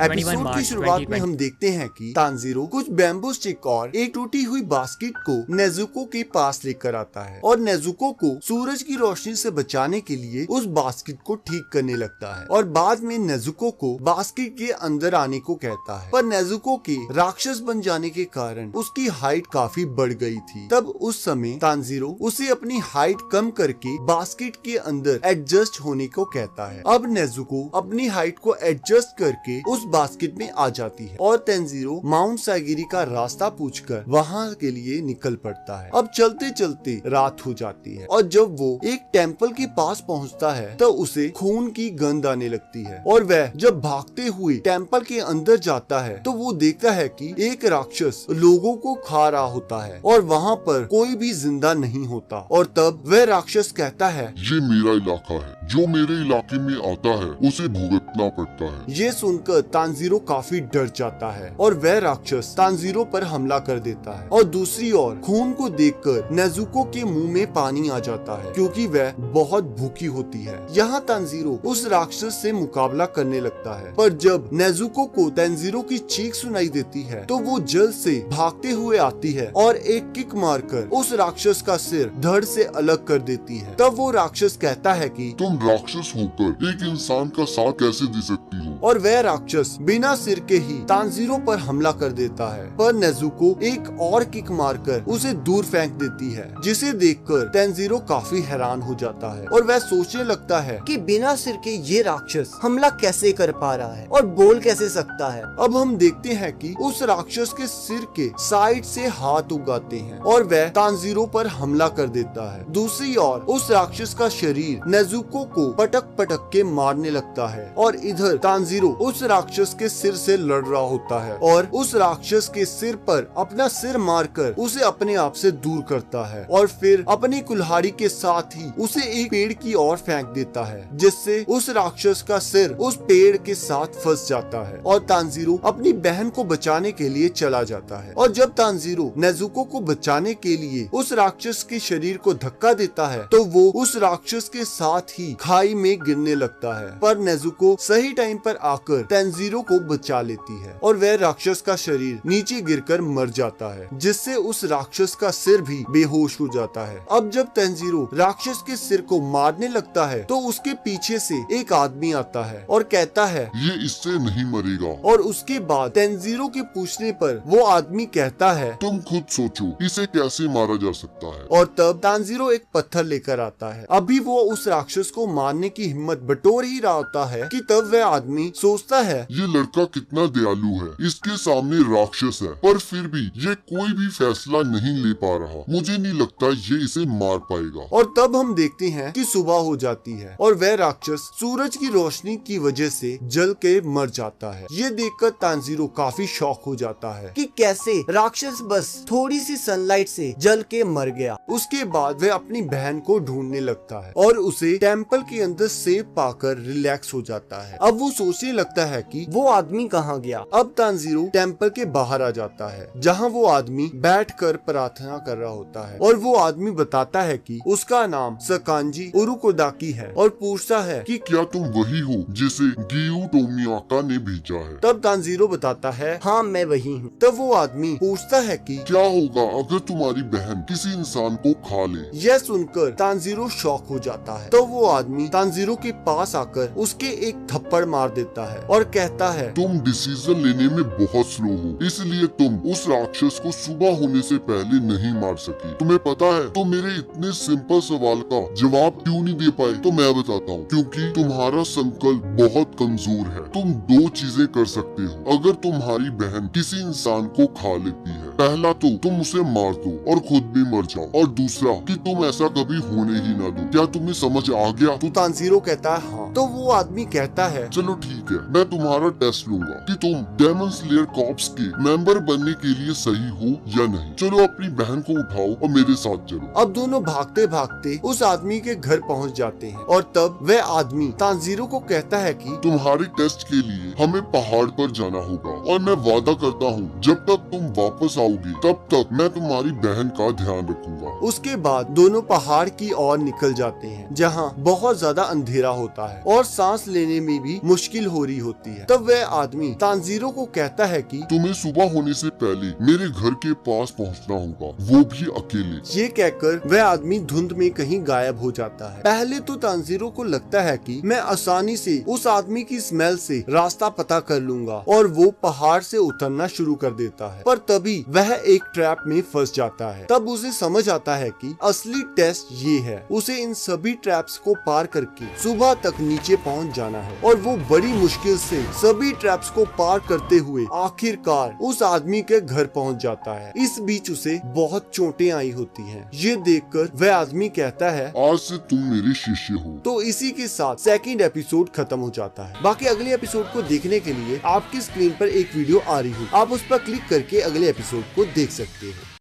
Episode की शुरुआत में हम देखते हैं कि तानजीरो कुछ बैम्बू स्टिक और एक टूटी हुई बास्केट को नेजुको के पास लेकर आता है और नेजुको को सूरज की रोशनी से बचाने के लिए उस बास्केट को ठीक करने लगता है और बाद में नेजुको को बास्केट के अंदर आने को कहता है। पर नेजुको के राक्षस बन जाने के कारण उसकी हाइट काफी बढ़ गई थी। तब उस समय तानजीरो उसे अपनी हाइट कम करके बास्केट के अंदर एडजस्ट होने को कहता है। अब नेजुको अपनी हाइट को एडजस्ट करके उस बास्केट में आ जाती है और तानजीरो माउंट साइगिरी का रास्ता पूछकर वहाँ के लिए निकल पड़ता है। अब चलते चलते रात हो जाती है और जब वो एक टेम्पल के पास पहुँचता है तो उसे खून की गंध आने लगती है और वह जब भागते हुए टेम्पल के अंदर जाता है तो वो देखता है कि एक राक्षस लोगों को खा रहा होता है और वहाँ पर कोई भी जिंदा नहीं होता। और तब वह राक्षस कहता है, ये मेरा इलाका है, जो मेरे इलाके में आता है उसे भुगतना पड़ता है। ये सुनकर तानजीरो काफी डर जाता है और वह राक्षस तानजीरो पर हमला कर देता है। और दूसरी ओर खून को देखकर नेजुको के मुंह में पानी आ जाता है क्योंकि वह बहुत भूखी होती है। यहाँ तानजीरो उस राक्षस से मुकाबला करने लगता है, पर जब नेजुको को तानजीरो की चीख सुनाई देती है तो वो जल्द से भागते हुए आती है और एक किक मारकर उस राक्षस का सिर धड़ से अलग कर देती है। तब वो राक्षस कहता है कि तुम राक्षस होकर एक इंसान का साथ कैसे दे सकती हो? और वह राक्षस बिना सिर के ही तानजीरो पर हमला कर देता है, पर नेजुको एक और किक मारकर उसे दूर फेंक देती है, जिसे देखकर तानजीरो काफी हैरान हो जाता है और वह सोचने लगता है कि बिना सिर के ये राक्षस हमला कैसे कर पा रहा है और बोल कैसे सकता है। अब हम देखते हैं कि उस राक्षस के सिर के साइड से हाथ उगाते हैं और वह तानजीरो पर हमला कर देता है। दूसरी ओर उस राक्षस का शरीर नेजुको को पटक पटक के मारने लगता है और इधर तानजीरो उस राक्षस के सिर से लड़ रहा होता है और उस राक्षस के सिर पर अपना सिर मारकर उसे अपने आप से दूर करता है और फिर अपनी कुल्हाड़ी के साथ ही उसे एक पेड़ की ओर फेंक देता है, जिससे उस राक्षस का सिर उस पेड़ के साथ फंस जाता है और तानजीरो अपनी बहन को बचाने के लिए चला जाता है। और जब तानजीरो नेजुको को बचाने के लिए उस राक्षस के शरीर को धक्का देता है तो वो उस राक्षस के साथ ही खाई में गिरने लगता है, पर नेजुको सही टाइम पर आकर तानजीरो को बचा लेती है और वह राक्षस का शरीर नीचे गिरकर मर जाता है, जिससे उस राक्षस का सिर भी बेहोश हो जाता है। अब जब तानजीरो राक्षस के सिर को मारने लगता है तो उसके पीछे से एक आदमी आता है और कहता है, ये इससे नहीं मरेगा। और उसके बाद तानजीरो के पूछने पर वो आदमी कहता है, तुम खुद सोचो इसे कैसे मारा जा सकता है। और तब तानजीरो एक पत्थर लेकर आता है। अभी वो उस राक्षस को मारने की हिम्मत बटोर ही रहा होता है कि तब वह आदमी सोचता है, ये लड़का कितना दयालु है, इसके सामने राक्षस है पर फिर भी ये कोई भी फैसला नहीं ले पा रहा, मुझे नहीं लगता ये इसे मार पाएगा। और तब हम देखते हैं कि सुबह हो जाती है और वह राक्षस सूरज की रोशनी की वजह से जल के मर जाता है। ये देखकर तानजीरो काफी शॉक हो जाता है कि कैसे राक्षस बस थोड़ी सी सनलाइट से जल के मर गया। उसके बाद वह अपनी बहन को ढूंढने लगता है और उसे टेम्पल के अंदर सेफ पाकर रिलैक्स हो जाता है। अब वो सोचने लगता है कि वो आदमी कहाँ गया। अब तानजीरो टेम्पल के बाहर आ जाता है जहाँ वो आदमी बैठकर प्रार्थना कर रहा होता है और वो आदमी बताता है कि उसका नाम सकांजी उरुकोदाकी है और पूछता है कि क्या तुम वही हो जिसे गियू टोमियाका ने भेजा है। तब तानजीरो बताता है, हाँ मैं वही हूँ। तब वो आदमी पूछता है कि क्या होगा अगर तुम्हारी बहन किसी इंसान को खा ले। यह सुनकर तानजीरो शॉक हो जाता है। तो वो आदमी तानजीरो के पास आकर उसके एक थप्पड़ मार देता है और कहता है, तुम डिसीजन लेने में बहुत स्लो हो, इसलिए तुम उस राक्षस को सुबह होने से पहले नहीं मार सकी। तुम्हें पता है तो मेरे इतने सिंपल सवाल का जवाब क्यों नहीं दे पाए? तो मैं बताता हूँ, क्योंकि तुम्हारा संकल्प बहुत कमजोर है। तुम दो चीजें कर सकते हो अगर तुम्हारी बहन किसी इंसान को खा लेती है। पहला तो तुम उसे मार दो और खुद भी मर जाओ, और दूसरा कि तुम ऐसा कभी होने ही ना दो। क्या तुम्हें समझ आ गया? तो तानजीरो कहता है हाँ। तो वो आदमी कहता है, चलो ठीक है, मैं तुम्हारा टेस्ट लूंगा कि तुम डेमन स्लेयर कॉर्प्स के मेंबर बनने के लिए सही हो या नहीं। चलो अपनी बहन को उठाओ और मेरे साथ चलो। अब दोनों भागते भागते उस आदमी के घर पहुंच जाते हैं और तब वह आदमी तानजीरो को कहता है कि तुम्हारे टेस्ट के लिए हमें पहाड़ पर जाना होगा और मैं वादा करता हूँ जब तक तुम वापस आओगी तब तक मैं तुम्हारी बहन का ध्यान रखूंगा। उसके बाद दोनों पहाड़ की ओर निकल जाते हैं जहाँ बहुत ज्यादा अंधेरा होता है और सांस लेने में भी मुश्किल हो रही होती है। तब वह आदमी तांजीरो को कहता है कि तुम्हें सुबह होने से पहले मेरे घर के पास पहुँचना होगा, वो भी अकेले। ये कहकर वह आदमी धुंध में कहीं गायब हो जाता है। पहले तो तांजीरो को लगता है कि मैं आसानी से उस आदमी की स्मेल से रास्ता पता कर लूंगा और वो पहाड़ से उतरना शुरू कर देता है, पर तभी वह एक ट्रैप में फंस जाता है। तब उसे समझ आता है कि असली टेस्ट ये है, उसे इन सभी ट्रैप्स को पार करके सुबह तक नीचे पहुंच जाना है। और वो बड़ी मुश्किल से सभी ट्रैप्स को पार करते हुए आखिरकार उस आदमी के घर पहुंच जाता है। इस बीच उसे बहुत चोटें आई होती हैं। ये देखकर वह आदमी कहता है आज से तुम मेरे शिष्य हो। तो इसी के साथ सेकंड एपिसोड खत्म हो जाता है। बाकी अगले एपिसोड को देखने के लिए आपकी स्क्रीन पर एक वीडियो आ रही हो, आप उस पर क्लिक करके अगले एपिसोड को देख सकते हो।